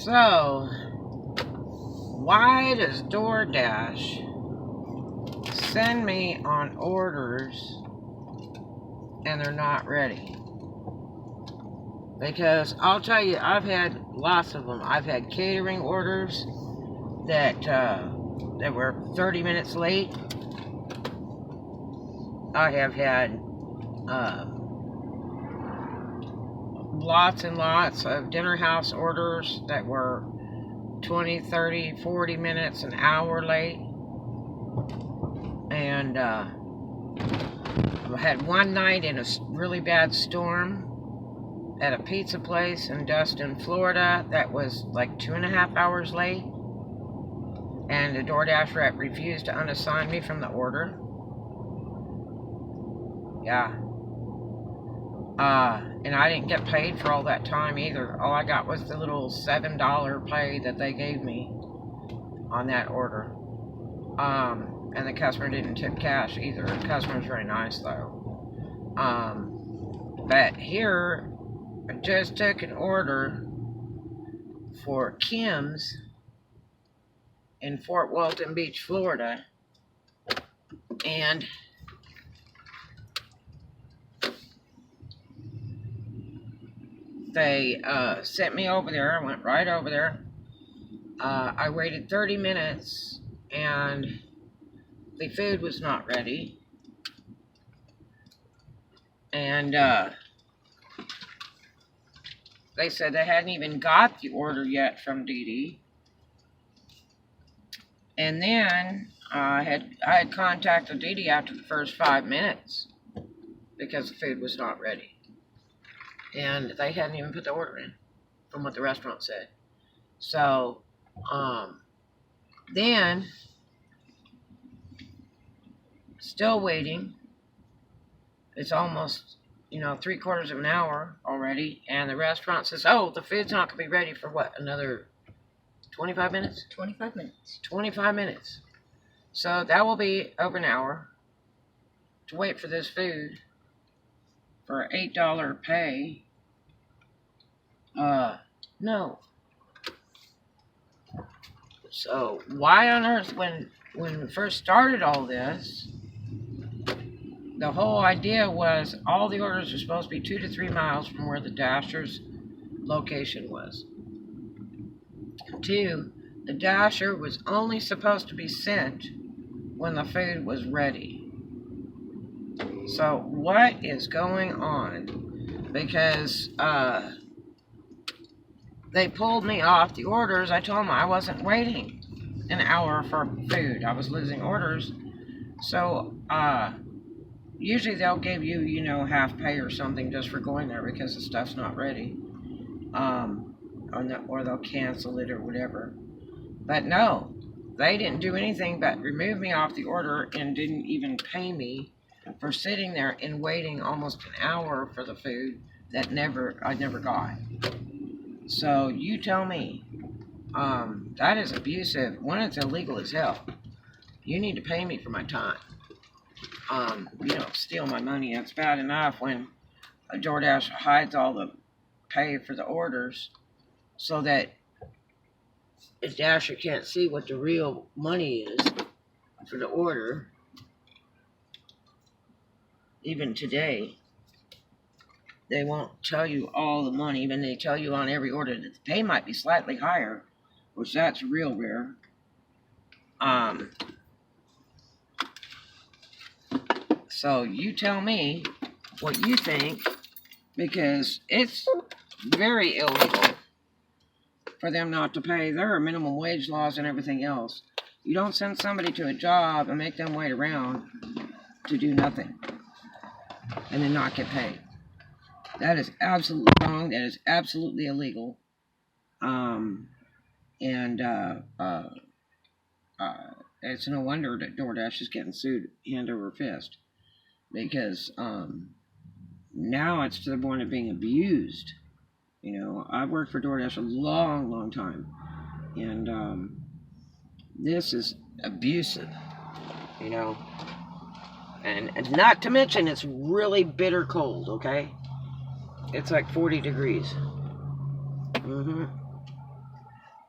So, why does Doordash send me on orders and they're not ready? Because I'll tell you, I've had lots of them. I've had catering orders that were 30 minutes late. I have had lots and lots of dinner house orders that were 20, 30, 40 minutes, an hour late. And I had one night in a really bad storm at a pizza place in Destin, Florida, that was like 2.5 hours late. And the DoorDash rep refused to unassign me from the order. Yeah. And I didn't get paid for all that time either. All I got was the little $7 pay that they gave me on that order. And the customer didn't tip cash either. The customer's very nice though. But here, I just took an order for Kim's in Fort Walton Beach, Florida. And they sent me over there. I went right over there. I waited 30 minutes and the food was not ready. And they said they hadn't even got the order yet from Dee Dee. And then I had contacted Dee Dee after the first 5 minutes because the food was not ready. And they hadn't even put the order in, from what the restaurant said. So, then, still waiting. It's almost, 3/4 of an hour already. And the restaurant says, oh, the food's not going to be ready for what, another 25 minutes? 25 minutes. 25 minutes. So that will be over an hour to wait for this food for $8 pay. No. So why on earth, when we first started all this, the whole idea was all the orders were supposed to be 2 to 3 miles from where the Dasher's location was. 2, the Dasher was only supposed to be sent when the food was ready. So what is going on? Because they pulled me off the orders. I told them I wasn't waiting an hour for food. I was losing orders. So usually they'll give you, half pay or something just for going there because the stuff's not ready. Or they'll cancel it or whatever. But no, they didn't do anything but remove me off the order and didn't even pay me for sitting there and waiting almost an hour for the food that I never got. So you tell me, that is abusive. One, it's illegal as hell. You need to pay me for my time. Steal my money. That's bad enough when a DoorDash hides all the pay for the orders so that the Dasher can't see what the real money is for the order. Even today, they won't tell you all the money. Even they tell you on every order that the pay might be slightly higher, which that's real rare. So you tell me what you think, because it's very illegal for them not to pay. There are minimum wage laws and everything else. You don't send somebody to a job and make them wait around to do nothing and then not get paid. That is absolutely wrong. That is absolutely illegal. It's no wonder that DoorDash is getting sued hand over fist, because now it's to the point of being abused. I've worked for DoorDash a long, long time, and this is abusive, and not to mention it's really bitter cold, okay? It's like 40 degrees.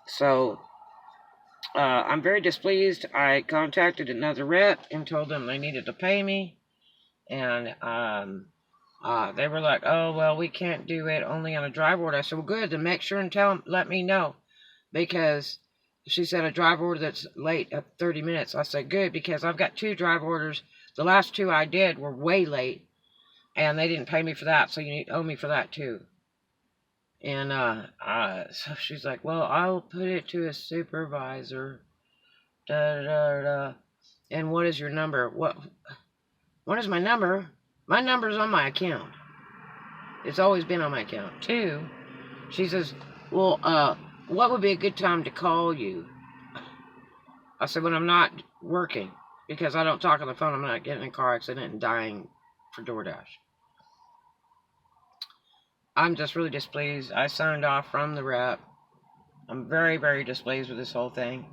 So I'm very displeased. I contacted another rep and told them they needed to pay me, and they were like, "Oh well, we can't do it only on a drive order." I said, "Well, good. Then make sure and let me know," because she said a drive order that's late at 30 minutes. I said, "Good," because I've got 2 drive orders. The last 2 I did were way late, and they didn't pay me for that, so you owe me for that too. And so she's like, "Well, I'll put it to a supervisor." Da da da. And what is your number? What is my number? My number's on my account. It's always been on my account. 2, she says, "Well, what would be a good time to call you?" I said, "When I'm not working, because I don't talk on the phone. I'm not getting in a car accident and dying for Doordash." I'm just really displeased. I signed off from the rep. I'm very, very displeased with this whole thing.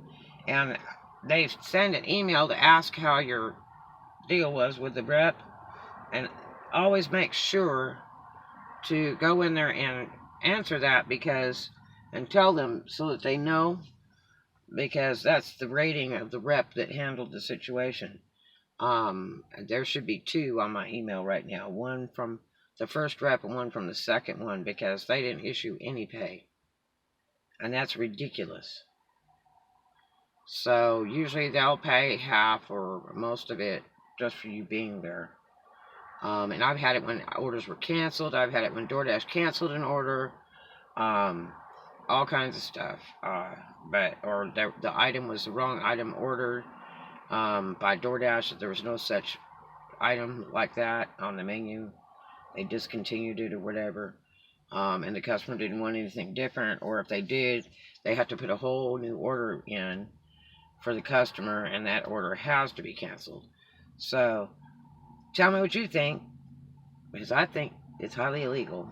And they send an email to ask how your deal was with the rep. And always make sure to go in there and answer that, and tell them so that they know, because that's the rating of the rep that handled the situation. There should be 2 on my email right now, one from the first rep and one from the second one, because they didn't issue any pay, and that's ridiculous. So usually they'll pay half or most of it just for you being there. And I've had it when orders were canceled. I've had it when DoorDash canceled an order. All kinds of stuff. Or the item was the wrong item ordered by DoorDash. There was no such item like that on the menu. They discontinued it or whatever. And the customer didn't want anything different. Or if they did, they have to put a whole new order in for the customer, and that order has to be canceled. So tell me what you think, because I think it's highly illegal.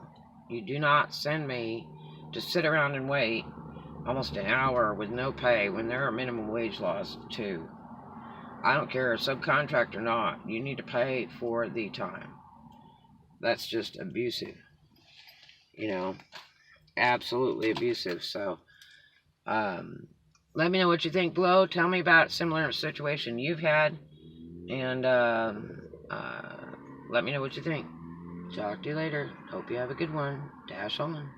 You do not send me to sit around and wait almost an hour with no pay when there are minimum wage laws too. I don't care if subcontract or not, you need to pay for the time. That's just abusive, absolutely abusive. So let me know what you think below. Tell me about a similar situation you've had, and let me know what you think. Talk to you later. Hope you have a good one. Dash on.